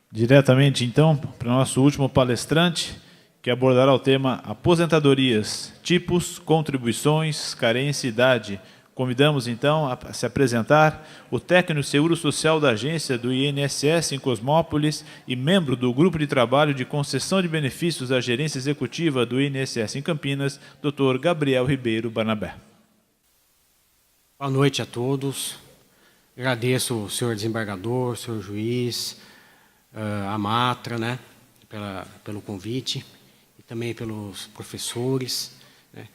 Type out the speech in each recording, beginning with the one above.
Diretamente, então, para o nosso último palestrante, que abordará o tema aposentadorias, tipos, contribuições, carência e idade. Convidamos, então, a se apresentar o técnico de seguro social da agência do INSS em Cosmópolis e membro do grupo de trabalho de concessão de benefícios da gerência executiva do INSS em Campinas, Dr. Gabriel Ribeiro Barnabé. Boa noite a todos. Agradeço o senhor desembargador, o senhor juiz, a Matra, né, pelo convite, e também pelos professores. Né.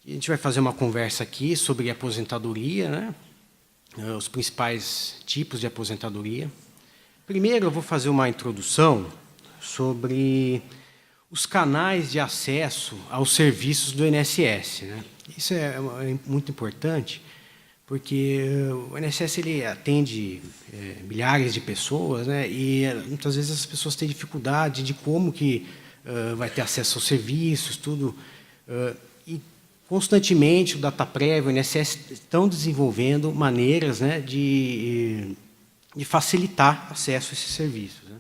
A gente vai fazer uma conversa aqui sobre aposentadoria, né, os principais tipos de aposentadoria. Primeiro, eu vou fazer uma introdução sobre os canais de acesso aos serviços do INSS. Né. Isso é muito importante, porque o INSS ele atende milhares de pessoas, né, e muitas vezes as pessoas têm dificuldade de como que vai ter acesso aos serviços, tudo. E constantemente o DataPrev, o INSS estão desenvolvendo maneiras, né, de facilitar acesso a esses serviços. Né.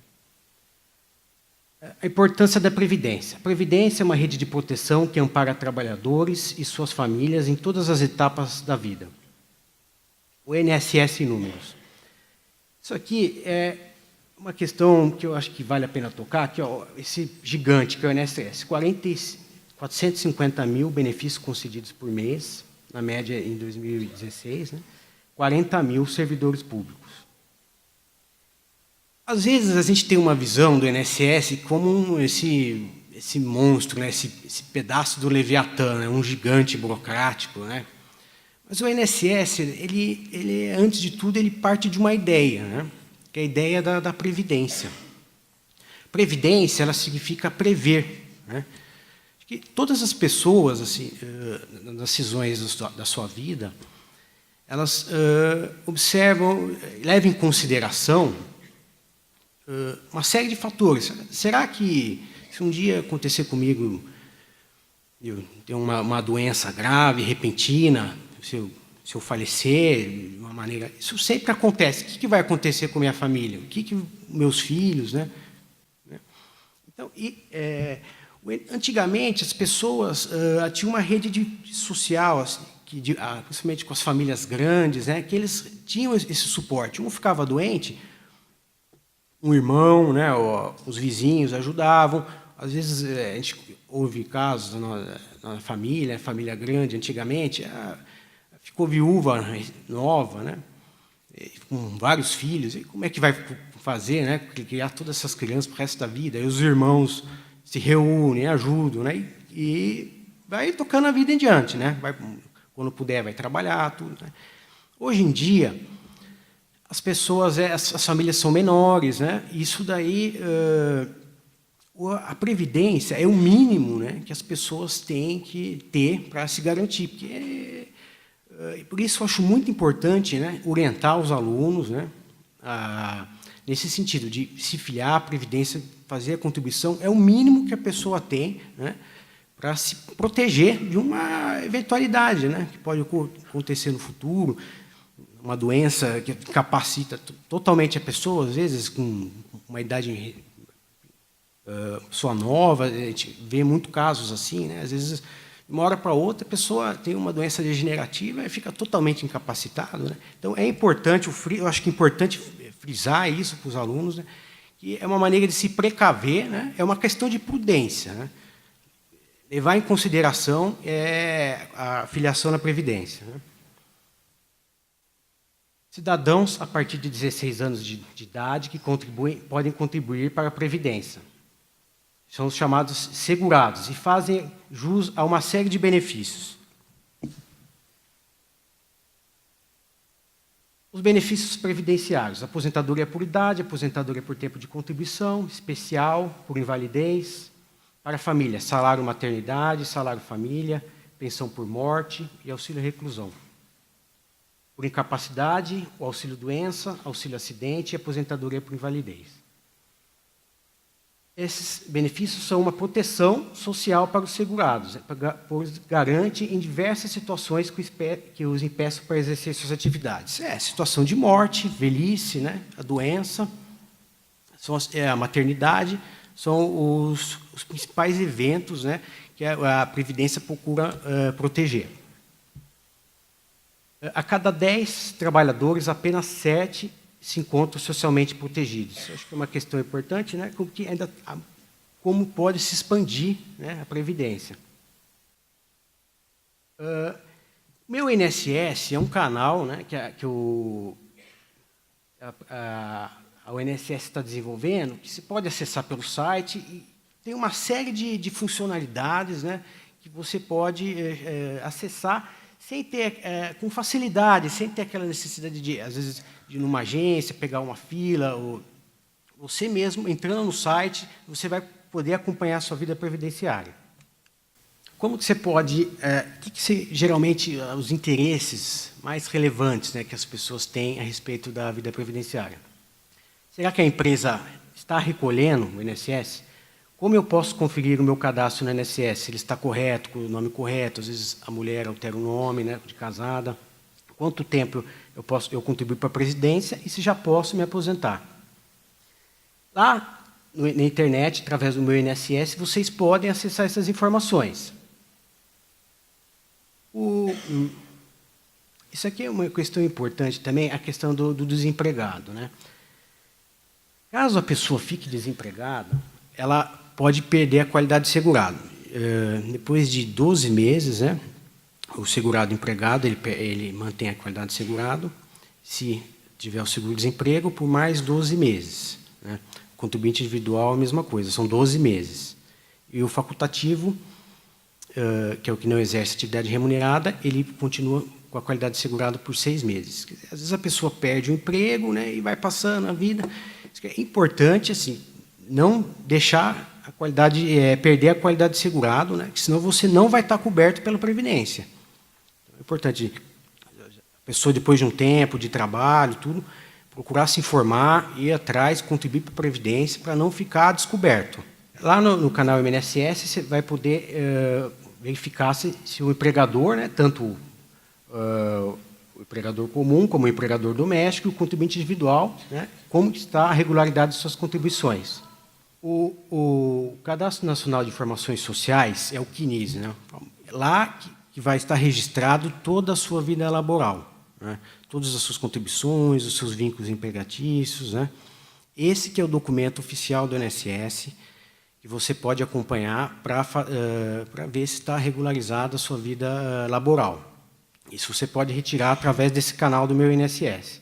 A importância da Previdência. A Previdência é uma rede de proteção que ampara trabalhadores e suas famílias em todas as etapas da vida. O INSS em números. Isso aqui é uma questão que eu acho que vale a pena tocar, aqui, ó, esse gigante que é o INSS, 450 mil benefícios concedidos por mês, na média em 2016, né? 40 mil servidores públicos. Às vezes a gente tem uma visão do INSS como esse monstro, né? esse pedaço do Leviatã, né? Um gigante burocrático, né? Mas o INSS, ele, antes de tudo, ele parte de uma ideia, né? Que é a ideia da previdência. Previdência, ela significa prever, né? Que todas as pessoas, assim, nas decisões da sua vida, elas observam, levam em consideração uma série de fatores. Será que, se um dia acontecer comigo, eu ter uma doença grave, repentina, se eu falecer de uma maneira... Isso sempre acontece. O que vai acontecer com a minha família? O que meus filhos... Né? Então, antigamente, as pessoas tinham uma rede social, assim, principalmente com as famílias grandes, né, que eles tinham esse suporte. Um ficava doente, um irmão, né, os vizinhos ajudavam. Às vezes, a gente ouve casos na família grande, antigamente... ficou viúva nova, né, com vários filhos, e como é que vai fazer, né, criar todas essas crianças para o resto da vida? E os irmãos se reúnem, ajudam, né, e vai tocando a vida em diante, né, quando puder, vai trabalhar, tudo. Né. Hoje em dia, as pessoas, as famílias são menores, né, e isso daí, a previdência é o mínimo, né, que as pessoas têm que ter para se garantir, porque por isso eu acho muito importante, né, orientar os alunos, né, nesse sentido de se filiar à Previdência, fazer a contribuição, é o mínimo que a pessoa tem, né, para se proteger de uma eventualidade, né, que pode acontecer no futuro, uma doença que incapacita totalmente a pessoa, às vezes com uma idade só nova, a gente vê muitos casos assim, né, às vezes... De uma hora para outra, a pessoa tem uma doença degenerativa e fica totalmente incapacitado. Né? Então, é importante, eu acho que é importante frisar isso para os alunos, né? Que é uma maneira de se precaver, né? É uma questão de prudência. Né? Levar em consideração a filiação na Previdência. Né? Cidadãos, a partir de 16 anos de idade, que podem contribuir para a Previdência. São os chamados segurados e fazem jus a uma série de benefícios. Os benefícios previdenciários: aposentadoria por idade, aposentadoria por tempo de contribuição, especial, por invalidez, para a família, salário maternidade, salário família, pensão por morte e auxílio reclusão. Por incapacidade, o auxílio doença, auxílio acidente e aposentadoria por invalidez. Esses benefícios são uma proteção social para os segurados, pois garante em diversas situações que os impeçam para exercer suas atividades. Situação de morte, velhice, né, a doença, a maternidade, são os principais eventos, né, que a Previdência procura proteger. A cada 10 trabalhadores, apenas 7 se encontram socialmente protegidos. Acho que é uma questão importante, né, como pode se expandir, né, a Previdência. Meu INSS é um canal, né, que o INSS está desenvolvendo, que se pode acessar pelo site, e tem uma série de funcionalidades, né, que você pode acessar sem ter, com facilidade, sem ter aquela necessidade de, às vezes, de ir numa agência, pegar uma fila, ou você mesmo, entrando no site, você vai poder acompanhar a sua vida previdenciária. Como que você pode... geralmente, os interesses mais relevantes, né, que as pessoas têm a respeito da vida previdenciária? Será que a empresa está recolhendo o INSS? Como eu posso conferir o meu cadastro no INSS? Se ele está correto, com o nome correto, às vezes a mulher altera o nome, né, de casada. Quanto tempo eu contribuir para a Previdência e se já posso me aposentar? Lá na internet, através do meu INSS, vocês podem acessar essas informações. Isso aqui é uma questão importante também, a questão do desempregado, né? Caso a pessoa fique desempregada, ela pode perder a qualidade de segurado. Depois de 12 meses, né, o segurado empregado ele mantém a qualidade de segurado, se tiver o seguro-desemprego, por mais 12 meses. Né? O contribuinte individual, a mesma coisa, são 12 meses. E o facultativo, que é o que não exerce atividade remunerada, ele continua com a qualidade de segurado por 6 meses. Às vezes a pessoa perde o emprego, né, e vai passando a vida. É importante, assim, não deixar a qualidade, perder a qualidade de segurado, né, que senão você não vai estar coberto pela Previdência. É importante a pessoa, depois de um tempo de trabalho, tudo, procurar se informar, ir atrás, contribuir para a Previdência, para não ficar descoberto. Lá no canal INSS, você vai poder verificar se o empregador, né, tanto o empregador comum, como o empregador doméstico, e o contribuinte individual, né, como está a regularidade de suas contribuições. O Cadastro Nacional de Informações Sociais é o CNIS, né? Lá que vai estar registrado toda a sua vida laboral, né? Todas as suas contribuições, os seus vínculos empregatícios, né? Esse que é o documento oficial do INSS, que você pode acompanhar para ver se está regularizada a sua vida laboral. Isso você pode retirar através desse canal do meu INSS.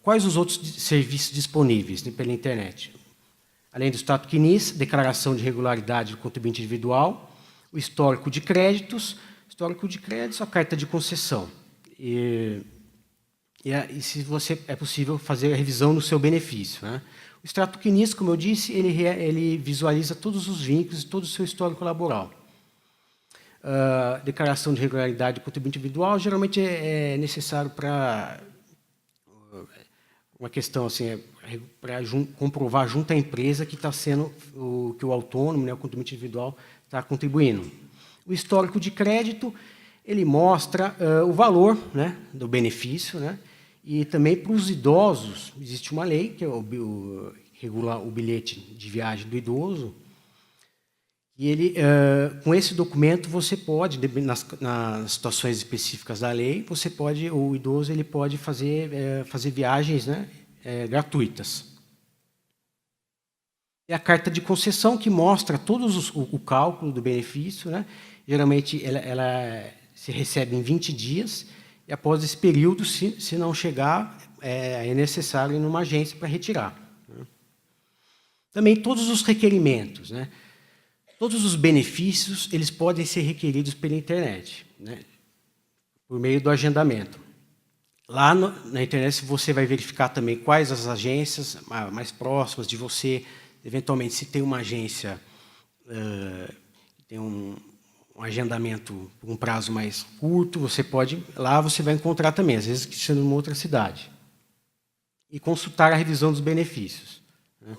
Quais os outros serviços disponíveis, né, pela internet? Além do status CNIS, declaração de regularidade do contribuinte individual, o histórico de créditos, a carta de concessão. E se você é possível fazer a revisão no seu benefício, né? O extrato CNIS, como eu disse, ele visualiza todos os vínculos e todo o seu histórico laboral. Declaração de regularidade do contribuinte individual geralmente é necessário para uma questão assim, para comprovar junto à empresa que está sendo que o autônomo, né, o contribuinte individual, está contribuindo. O histórico de crédito ele mostra o valor, né, do benefício, né, e também para os idosos existe uma lei que regula o bilhete de viagem do idoso. E ele, com esse documento, você pode, nas situações específicas da lei, o idoso ele pode fazer viagens, né, gratuitas. E a carta de concessão, que mostra o cálculo do benefício, né? Geralmente, ela se recebe em 20 dias, e após esse período, se não chegar, é necessário ir numa agência para retirar. Né? Também todos os requerimentos, né? Todos os benefícios eles podem ser requeridos pela internet, né, por meio do agendamento. Lá na internet você vai verificar também quais as agências mais próximas de você, eventualmente se tem uma agência que tem um agendamento por um prazo mais curto, lá você vai encontrar também, às vezes que sendo numa outra cidade. E consultar a revisão dos benefícios. Né.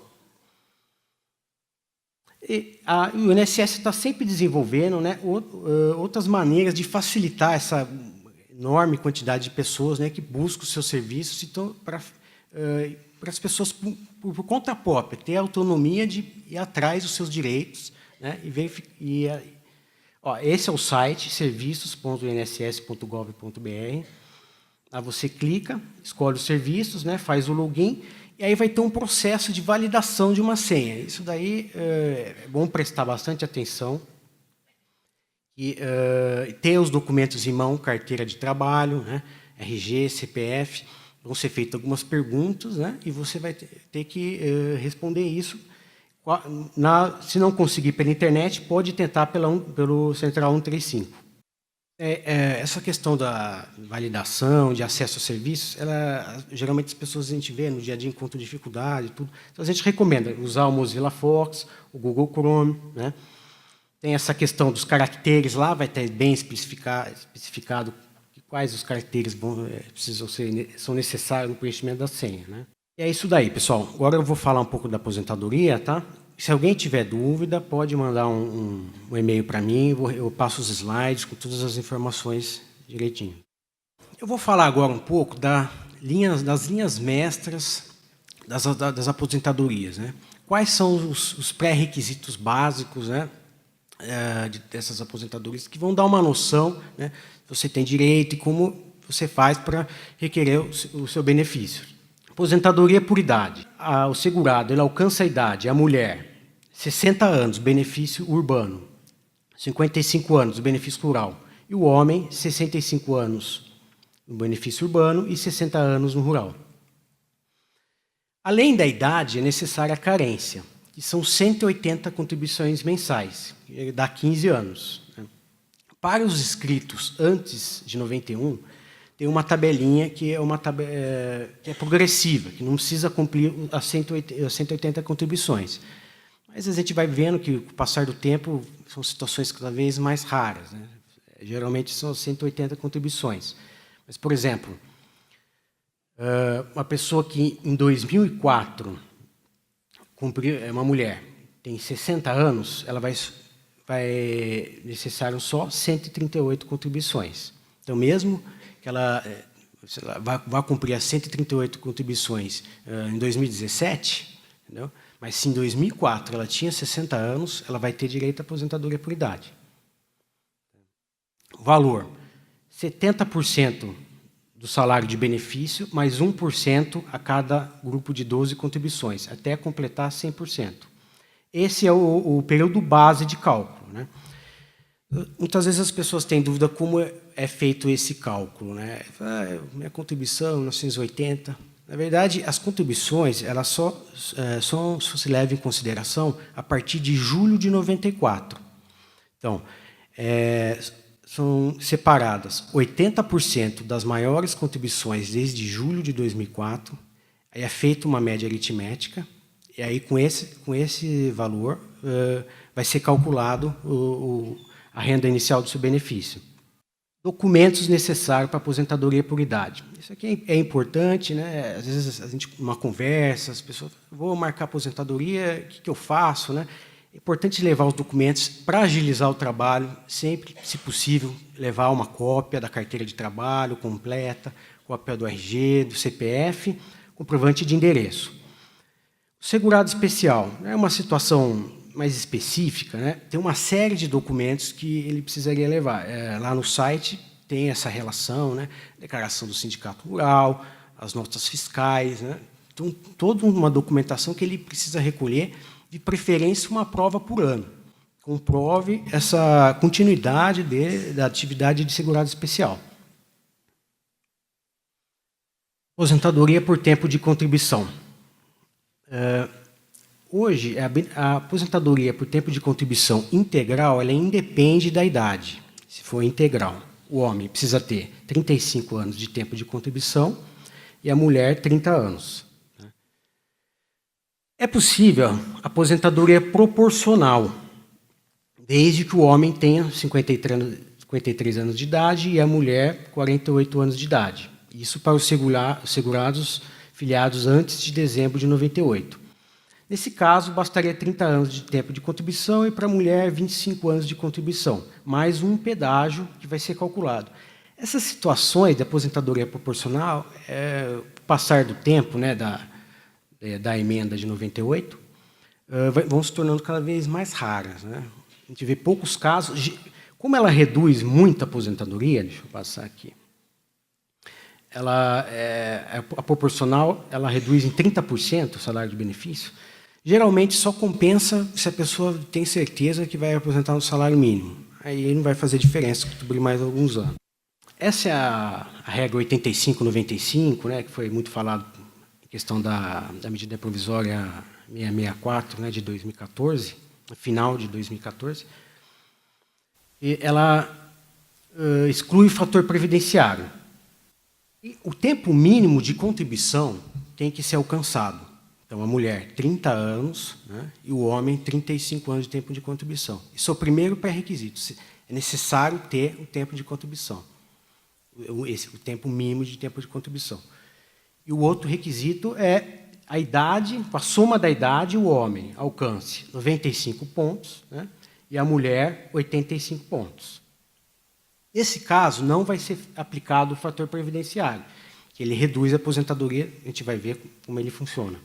O INSS está sempre desenvolvendo, né, outras maneiras de facilitar essa enorme quantidade de pessoas, né, que buscam os seus serviços, então, para as pessoas por conta própria, ter a autonomia de ir atrás dos seus direitos, né, esse é o site, serviços.inss.gov.br. Aí você clica, escolhe os serviços, né, faz o login, e aí vai ter um processo de validação de uma senha. Isso daí é bom prestar bastante atenção. E ter os documentos em mão, carteira de trabalho, né, RG, CPF, vão ser feitas algumas perguntas, né, e você vai ter que responder isso. Se não conseguir pela internet, pode tentar pelo Central 135. Essa questão da validação, de acesso a serviços, geralmente as pessoas a gente vê no dia a dia encontram dificuldade, tudo. Então a gente recomenda usar o Mozilla Fox, o Google Chrome, né? Tem essa questão dos caracteres lá, vai ter bem especificado quais os caracteres são necessários no preenchimento da senha, né? E é isso daí, pessoal. Agora eu vou falar um pouco da aposentadoria, tá? Se alguém tiver dúvida, pode mandar um e-mail para mim, eu passo os slides com todas as informações direitinho. Eu vou falar agora um pouco das linhas mestras das aposentadorias, né? Quais são os pré-requisitos básicos, né, dessas aposentadorias, que vão dar uma noção, né, se você tem direito e como você faz para requerer o seu benefício. Aposentadoria por idade. O segurado ele alcança a idade, a mulher, 60 anos, benefício urbano, 55 anos, benefício rural, e o homem, 65 anos, no benefício urbano e 60 anos no rural. Além da idade, é necessária a carência, que são 180 contribuições mensais, que dá 15 anos. Para os inscritos antes de 91, tem uma tabelinha que é progressiva, que não precisa cumprir as 180 contribuições. Mas a gente vai vendo que, com o passar do tempo, são situações cada vez mais raras, né? Geralmente são 180 contribuições. Mas, por exemplo, uma pessoa que em 2004 cumpriu, uma mulher, tem 60 anos, ela vai necessário só 138 contribuições. Então, mesmo que ela vá cumprir as 138 contribuições em 2017, entendeu? Mas se em 2004 ela tinha 60 anos, ela vai ter direito à aposentadoria por idade. Valor: 70% do salário de benefício, mais 1% a cada grupo de 12 contribuições, até completar 100%. Esse é o período base de cálculo, né? Muitas vezes as pessoas têm dúvida como é feito esse cálculo, né? Minha contribuição, 1980. Na verdade, as contribuições elas só se levam em consideração a partir de julho de 94. Então, são separadas 80% das maiores contribuições desde julho de 2004, aí é feita uma média aritmética, e aí com esse valor vai ser calculado a renda inicial do seu benefício. Documentos necessários para aposentadoria por idade. Isso aqui é importante, né? Às vezes a gente numa conversa, as pessoas vou marcar aposentadoria, o que eu faço, né? É importante levar os documentos para agilizar o trabalho, sempre, se possível, levar uma cópia da carteira de trabalho completa, cópia do RG, do CPF, comprovante de endereço. O segurado especial é uma situação mais específica, né? Tem uma série de documentos que ele precisaria levar. Lá no site tem essa relação, né? Declaração do sindicato rural, as notas fiscais, né? Então, toda uma documentação que ele precisa recolher, de preferência uma prova por ano. Comprove essa continuidade da atividade de segurado especial. Aposentadoria por tempo de contribuição. Hoje, a aposentadoria por tempo de contribuição integral ela independe da idade, se for integral. O homem precisa ter 35 anos de tempo de contribuição e a mulher 30 anos. É possível aposentadoria proporcional, desde que o homem tenha 53 anos de idade e a mulher 48 anos de idade. Isso para os segurados filiados antes de dezembro de 98. Nesse caso, bastaria 30 anos de tempo de contribuição e para a mulher 25 anos de contribuição, mais um pedágio que vai ser calculado. Essas situações de aposentadoria proporcional, com o passar do tempo, né, da emenda de 98, vão se tornando cada vez mais raras, né? A gente vê poucos casos. Como ela reduz muito a aposentadoria, deixa eu passar aqui, a proporcional ela reduz em 30% o salário de benefício, geralmente só compensa se a pessoa tem certeza que vai aposentar no salário mínimo. Aí não vai fazer diferença cobrir mais alguns anos. Essa é a regra 85-95, né, que foi muito falado em questão da medida provisória 664, né, de 2014, final de 2014. E ela exclui o fator previdenciário. E o tempo mínimo de contribuição tem que ser alcançado. Então, a mulher, 30 anos, né, e o homem, 35 anos de tempo de contribuição. Isso é o primeiro pré-requisito. É necessário ter o tempo de contribuição. O tempo mínimo de tempo de contribuição. E o outro requisito é a idade, a soma da idade, o homem alcance 95 pontos, né, e a mulher 85 pontos. Nesse caso, não vai ser aplicado o fator previdenciário, que ele reduz a aposentadoria, a gente vai ver como ele funciona.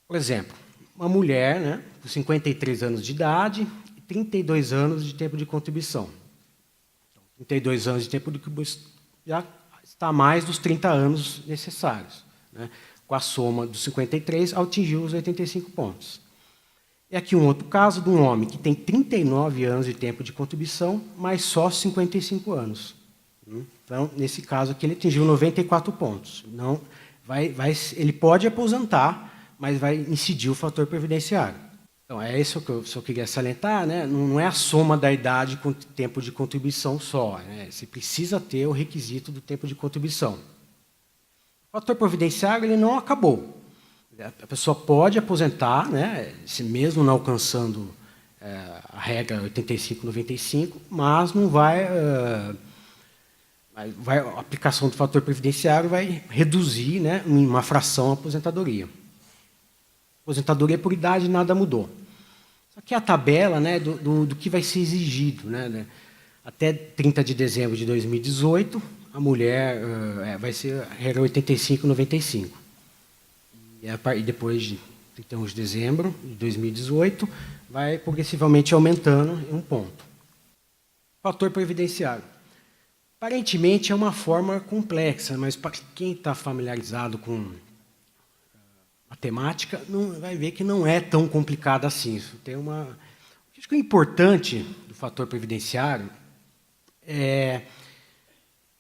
Por exemplo, uma mulher, né, com 53 anos de idade e 32 anos de tempo de contribuição. 32 anos de tempo de contribuição já está a mais dos 30 anos necessários, né? Com a soma dos 53, atingiu os 85 pontos. E aqui um outro caso de um homem que tem 39 anos de tempo de contribuição, mas só 55 anos. Então, nesse caso aqui, ele atingiu 94 pontos. Não, ele pode aposentar, mas vai incidir o fator previdenciário. Então, é isso que eu só queria salientar, né? Não é a soma da idade com o tempo de contribuição só, né? Você precisa ter o requisito do tempo de contribuição. O fator previdenciário ele não acabou. A pessoa pode aposentar, né, se mesmo não alcançando a regra 85-95, mas não vai, a aplicação do fator previdenciário vai reduzir, né, em uma fração a aposentadoria. Aposentadoria por idade nada mudou. Só que a tabela, né, do que vai ser exigido, né, até 30 de dezembro de 2018, a mulher vai ser a regra 85-95. E depois de 31 de dezembro de 2018, vai progressivamente aumentando em um ponto. Fator previdenciário. Aparentemente é uma forma complexa, mas para quem está familiarizado com matemática, vai ver que não é tão complicado assim. Isso tem acho que o importante do fator previdenciário é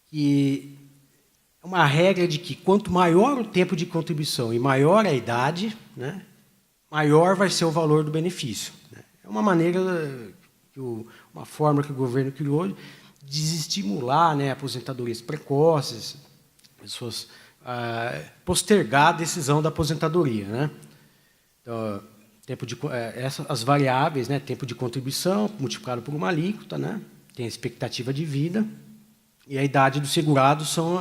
que é uma regra de que quanto maior o tempo de contribuição e maior a idade, né, maior vai ser o valor do benefício. É uma maneira, uma forma que o governo criou de desestimular, né, aposentadorias precoces, pessoas postergar a decisão da aposentadoria, né? Então, as variáveis, né, tempo de contribuição multiplicado por uma alíquota, né, tem a expectativa de vida. E a idade do segurado são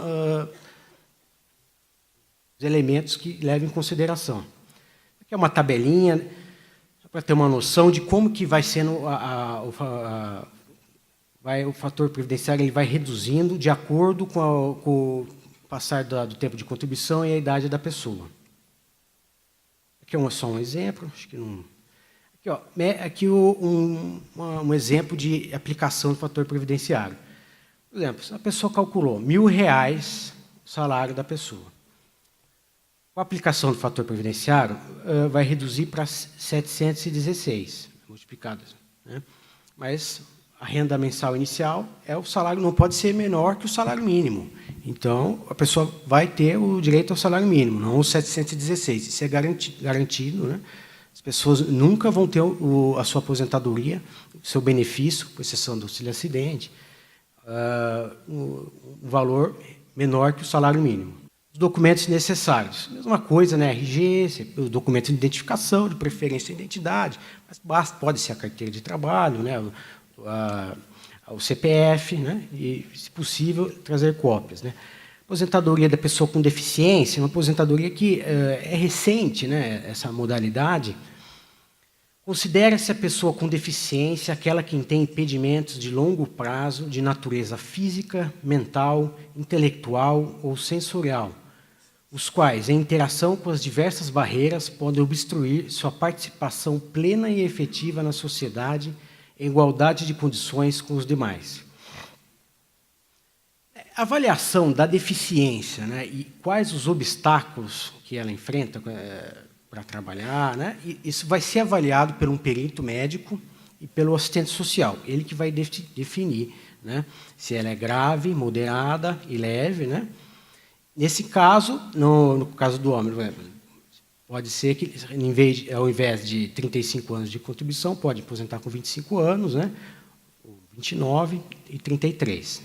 os elementos que levam em consideração. Aqui é uma tabelinha para ter uma noção de como que vai sendo o fator previdenciário, ele vai reduzindo de acordo com o passar do tempo de contribuição e a idade da pessoa. Aqui é só um exemplo, acho que não. Aqui um exemplo de aplicação do fator previdenciário. Por exemplo, a pessoa calculou R$1.000 o salário da pessoa. Com a aplicação do fator previdenciário, vai reduzir para 716 multiplicados, né? Mas a renda mensal inicial o salário não pode ser menor que o salário mínimo. Então, a pessoa vai ter o direito ao salário mínimo, não os 716. Isso é garantido, né? As pessoas nunca vão ter a sua aposentadoria, o seu benefício, com exceção do auxílio-acidente, um valor menor que o salário mínimo. Os documentos necessários. Mesma coisa, né? RG, o documento de identificação, de preferência de identidade, mas pode ser a carteira de trabalho, né? O CPF, né? E, se possível, trazer cópias, né? Aposentadoria da pessoa com deficiência, uma aposentadoria que é recente, né? Essa modalidade. Considera-se a pessoa com deficiência aquela que tem impedimentos de longo prazo de natureza física, mental, intelectual ou sensorial, os quais, em interação com as diversas barreiras, podem obstruir sua participação plena e efetiva na sociedade em igualdade de condições com os demais. A avaliação da deficiência, né, e quais os obstáculos que ela enfrenta para trabalhar, né, isso vai ser avaliado por um perito médico e pelo assistente social, ele que vai definir, né, se ela é grave, moderada e leve, né. Nesse caso, no caso do homem, pode ser que, ao invés de 35 anos de contribuição, pode aposentar com 25 anos, né, 29 e 33.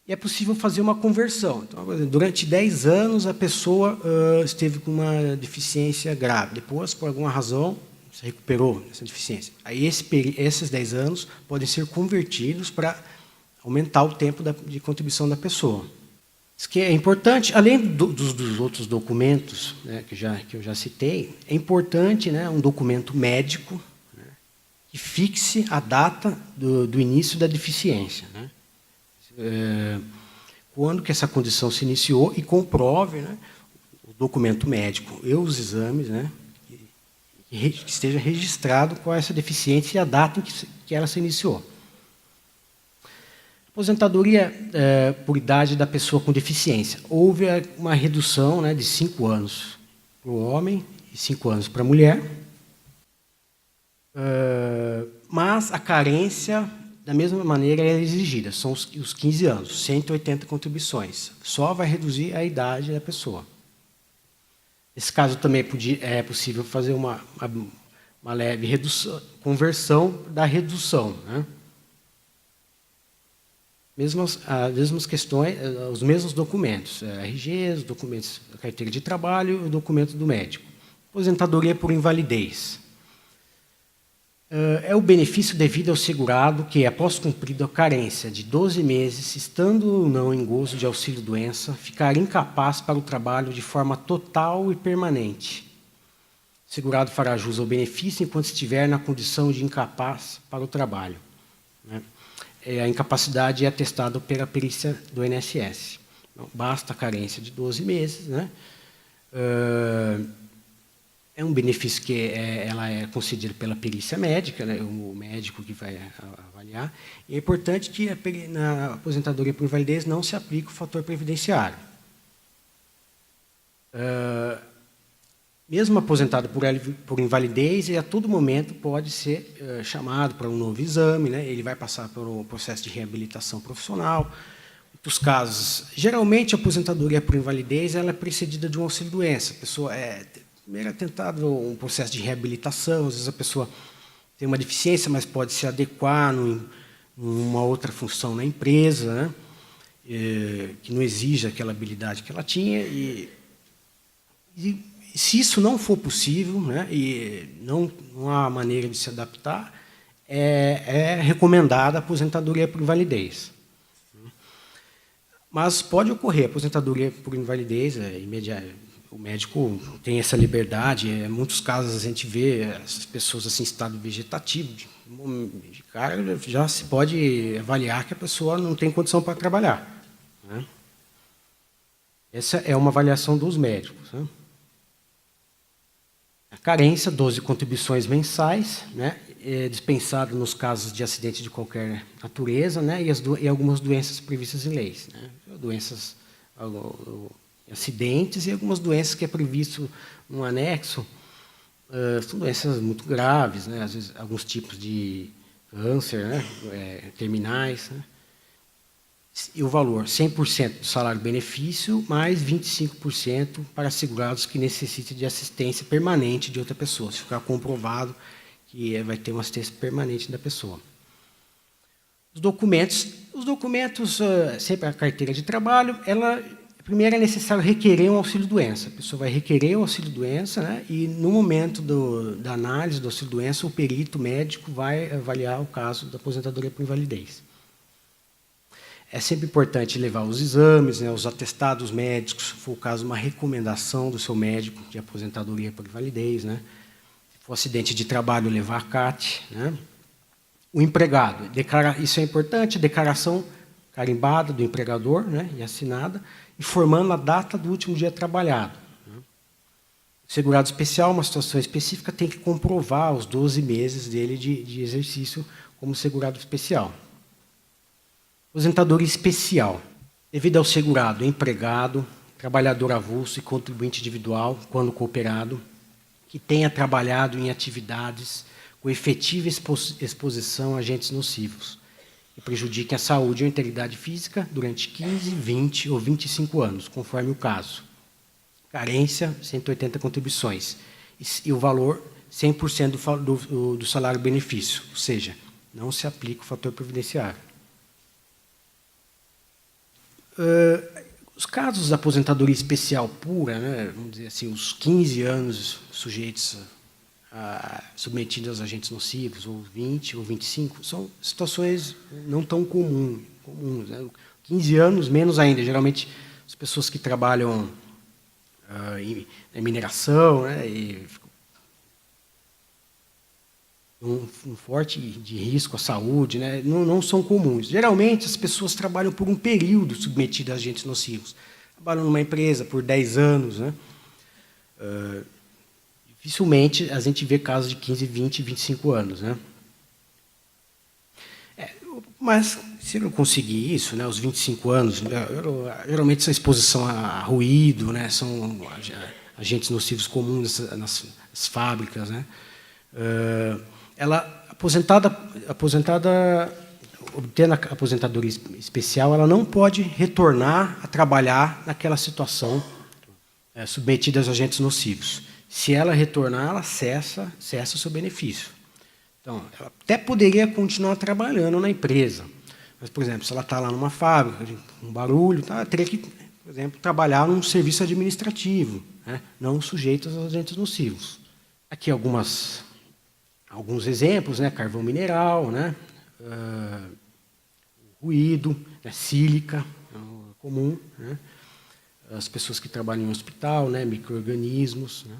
E é possível fazer uma conversão. Então, durante 10 anos, a pessoa esteve com uma deficiência grave. Depois, por alguma razão, se recuperou essa deficiência. Aí, esses 10 anos podem ser convertidos para aumentar o tempo de contribuição da pessoa. Isso que é importante, além dos outros documentos, né, que eu já citei, é importante, né, um documento médico, né, que fixe a data do início da deficiência, né, quando que essa condição se iniciou e comprove, né, o documento médico e os exames, né, que esteja registrado qual é essa deficiência e a data em que ela se iniciou. Aposentadoria por idade da pessoa com deficiência. Houve uma redução, né, de 5 anos para o homem e 5 anos para a mulher, mas a carência, da mesma maneira, é exigida. São os 15 anos, 180 contribuições. Só vai reduzir a idade da pessoa. Nesse caso, também é possível fazer uma leve redução, conversão da redução, né? As mesmas questões, os mesmos documentos, RG, os documentos da carteira de trabalho e o documento do médico. Aposentadoria por invalidez. É o benefício devido ao segurado que, após cumprida a carência de 12 meses, estando ou não em gozo de auxílio-doença, ficar incapaz para o trabalho de forma total e permanente. O segurado fará jus ao benefício enquanto estiver na condição de incapaz para o trabalho, né? A incapacidade é atestada pela perícia do INSS. Então, basta a carência de 12 meses, né? É um benefício que ela é concedido pela perícia médica, né? O médico que vai avaliar. E é importante que na aposentadoria por invalidez não se aplique o fator previdenciário. Mesmo aposentado por invalidez, ele a todo momento pode ser chamado para um novo exame, né? Ele vai passar por um processo de reabilitação profissional. Em muitos casos, geralmente a aposentadoria por invalidez ela é precedida de um auxílio-doença. A pessoa primeiro é tentado um processo de reabilitação, às vezes a pessoa tem uma deficiência, mas pode se adequar numa outra função na empresa, né? Que não exija aquela habilidade que ela tinha. E se isso não for possível, né, e não há maneira de se adaptar, é recomendada a aposentadoria por invalidez. Mas pode ocorrer aposentadoria por invalidez imediata. O médico tem essa liberdade. Em muitos casos a gente vê essas pessoas assim, em estado vegetativo. De cara, já se pode avaliar que a pessoa não tem condição para trabalhar, né? Essa é uma avaliação dos médicos, né? A carência, 12 contribuições mensais, né, é dispensado nos casos de acidente de qualquer natureza, né, e algumas doenças previstas em leis, né, doenças, acidentes e algumas doenças que é previsto no anexo, são doenças muito graves, né, às vezes alguns tipos de câncer, né, terminais, né, e o valor 100% do salário-benefício, mais 25% para segurados que necessitem de assistência permanente de outra pessoa, se ficar comprovado que vai ter uma assistência permanente da pessoa. Os documentos, sempre a carteira de trabalho, primeiro é necessário requerer um auxílio-doença. A pessoa vai requerer o auxílio-doença, né, e no momento da análise do auxílio-doença, o perito médico vai avaliar o caso da aposentadoria por invalidez. É sempre importante levar os exames, né, os atestados médicos, se for o caso, uma recomendação do seu médico de aposentadoria por invalidez, né? Se for acidente de trabalho, levar a CAT, né? O empregado, isso é importante, declaração carimbada do empregador, né, e assinada, informando a data do último dia trabalhado. O segurado especial, uma situação específica, tem que comprovar os 12 meses dele de exercício como segurado especial. Aposentadoria especial. Devido ao segurado, empregado, trabalhador avulso e contribuinte individual, quando cooperado, que tenha trabalhado em atividades com efetiva exposição a agentes nocivos, que prejudiquem a saúde ou a integridade física durante 15, 20 ou 25 anos, conforme o caso. Carência, 180 contribuições. E o valor, 100% do salário-benefício, ou seja, não se aplica o fator previdenciário. Os casos da aposentadoria especial pura, né, vamos dizer assim, os 15 anos sujeitos submetidos aos agentes nocivos, ou 20 ou 25, são situações não tão comuns. Né? 15 anos, menos ainda. Geralmente, as pessoas que trabalham em mineração, né, e um forte de risco à saúde, né, não são comuns. Geralmente, as pessoas trabalham por um período submetidas a agentes nocivos. Trabalham numa empresa por 10 anos. Né? Dificilmente a gente vê casos de 15, 20, 25 anos. Né? Mas, se não conseguir isso, né, os 25 anos, geralmente essa exposição a ruído, né, são agentes nocivos comuns nas fábricas. Né? Ela, aposentada, obtendo a aposentadoria especial, ela não pode retornar a trabalhar naquela situação submetida aos agentes nocivos. Se ela retornar, ela cessa o seu benefício. Então, ela até poderia continuar trabalhando na empresa. Mas, por exemplo, se ela está lá numa fábrica, um barulho, ela teria que, por exemplo, trabalhar num serviço administrativo, né, não sujeito aos agentes nocivos. Aqui alguns exemplos, né, carvão mineral, né, ruído, né, sílica, comum, né, as pessoas que trabalham em hospital, né, micro-organismos. Né.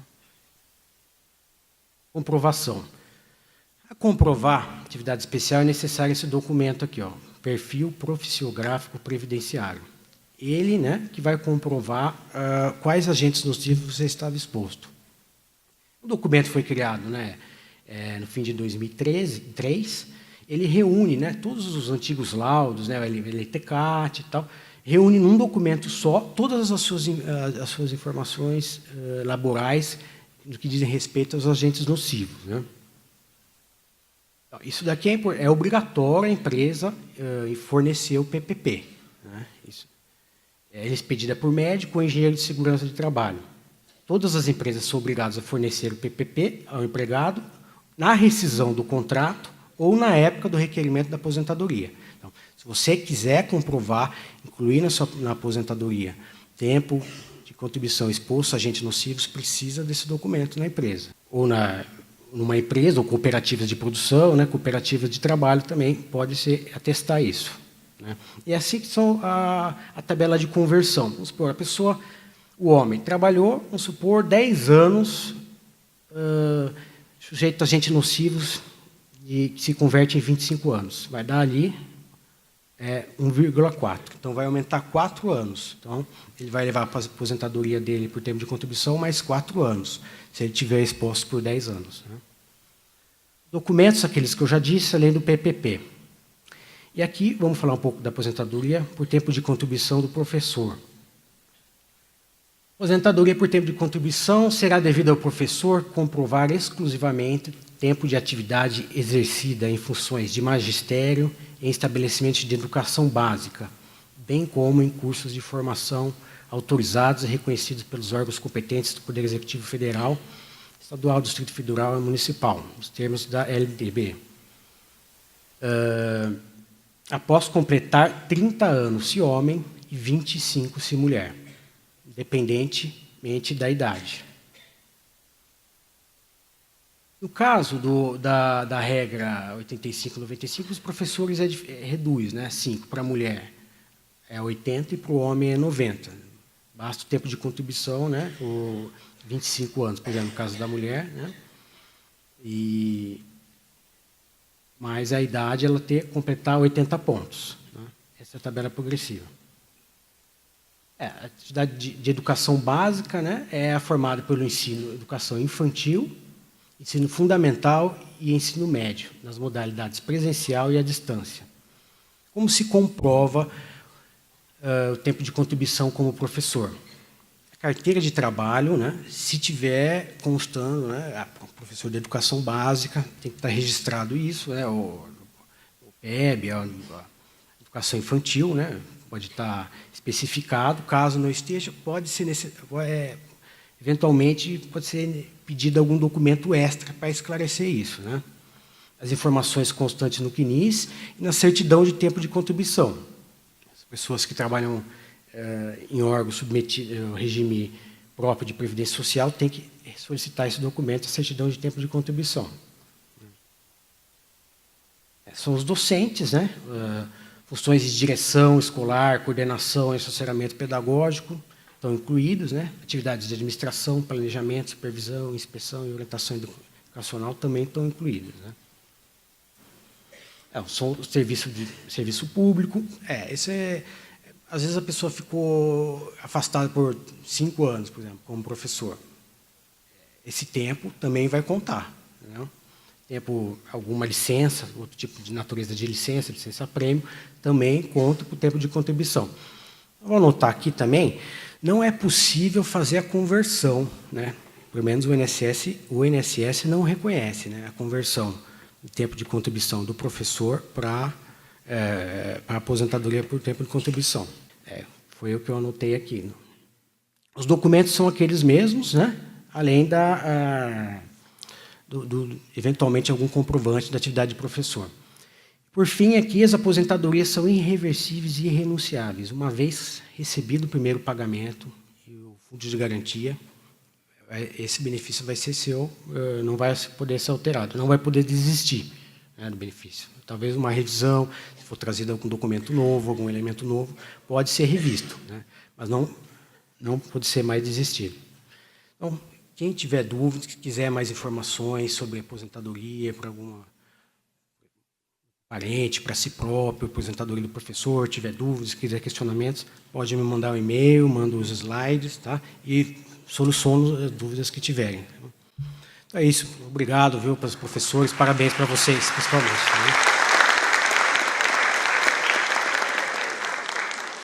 Comprovação. Para comprovar atividade especial é necessário esse documento aqui, ó, perfil profissiográfico previdenciário. Ele, né, que vai comprovar quais agentes nocivos você estava exposto. O documento foi criado, né, no fim de 2003, ele reúne, né, todos os antigos laudos, né, o LTCAT e tal, reúne num documento só todas as suas informações laborais no que dizem respeito aos agentes nocivos. Né. Isso daqui é obrigatório a empresa fornecer o PPP. Né. Isso é expedida por médico ou engenheiro de segurança de trabalho. Todas as empresas são obrigadas a fornecer o PPP ao empregado na rescisão do contrato ou na época do requerimento da aposentadoria. Então, se você quiser comprovar, incluir na aposentadoria tempo de contribuição exposto a agentes nocivos, precisa desse documento na empresa. Ou numa empresa, ou cooperativas de produção, né, cooperativas de trabalho também pode se atestar isso. Né? E assim que são a tabela de conversão. Vamos supor, o homem trabalhou, vamos supor, 10 anos sujeito a agentes nocivos que se converte em 25 anos. Vai dar ali 1,4. Então, vai aumentar 4 anos. Então, ele vai levar para a aposentadoria dele por tempo de contribuição mais 4 anos, se ele tiver exposto por 10 anos. Né? Documentos, aqueles que eu já disse, além do PPP. E aqui, vamos falar um pouco da aposentadoria por tempo de contribuição do professor. Aposentadoria por tempo de contribuição será devido ao professor comprovar exclusivamente tempo de atividade exercida em funções de magistério em estabelecimentos de educação básica, bem como em cursos de formação autorizados e reconhecidos pelos órgãos competentes do Poder Executivo Federal, Estadual, Distrito Federal e Municipal, nos termos da LDB. Após completar 30 anos se homem e 25 se mulher, independentemente da idade. No caso da regra 85/95, os professores reduz, né? 5 para a mulher é 80 e para o homem é 90. Basta o tempo de contribuição, né? 25 anos, por exemplo, no caso da mulher, né? Mais a idade ela completar 80 pontos. Né? Essa é a tabela progressiva. A atividade de educação básica, né, é formada pelo ensino, educação infantil, ensino fundamental e ensino médio, nas modalidades presencial e à distância. Como se comprova o tempo de contribuição como professor? A carteira de trabalho, né, se tiver constando, né, professor de educação básica, tem que estar registrado isso, né, o PEB, a educação infantil, né, pode estar especificado. Caso não esteja, pode ser eventualmente pode ser pedido algum documento extra para esclarecer isso, né? As informações constantes no CNIS e na certidão de tempo de contribuição. As pessoas que trabalham em órgão submetido ao regime próprio de previdência social têm que solicitar esse documento, a certidão de tempo de contribuição. São os docentes, né? Funções de direção escolar, coordenação e assessoramento pedagógico estão incluídos, né? Atividades de administração, planejamento, supervisão, inspeção e orientação educacional também estão incluídos, né? São o serviço público. Às vezes a pessoa ficou afastada por 5 anos, por exemplo, como professor. Esse tempo também vai contar, né? Tempo, alguma licença, outro tipo de natureza de licença-prêmio, também conta para o tempo de contribuição. Vou anotar aqui também, não é possível fazer a conversão, né? Pelo menos o INSS não reconhece, né, a conversão do tempo de contribuição do professor para a aposentadoria por tempo de contribuição. Foi o que eu anotei aqui. Os documentos são aqueles mesmos, né? Além eventualmente, algum comprovante da atividade de professor. Por fim, aqui, as aposentadorias são irreversíveis e irrenunciáveis. Uma vez recebido o primeiro pagamento e o fundo de garantia, esse benefício vai ser seu, não vai poder ser alterado, não vai poder desistir, né, do benefício. Talvez uma revisão, se for trazido algum documento novo, algum elemento novo, pode ser revisto, né, mas não pode ser mais desistido. Então, quem tiver dúvidas, quiser mais informações sobre aposentadoria para algum parente, para si próprio, aposentadoria do professor, tiver dúvidas, quiser questionamentos, pode me mandar um e-mail, manda os slides, tá? E soluciono as dúvidas que tiverem. Então é isso. Obrigado, viu, para os professores. Parabéns para vocês, principalmente. Tá?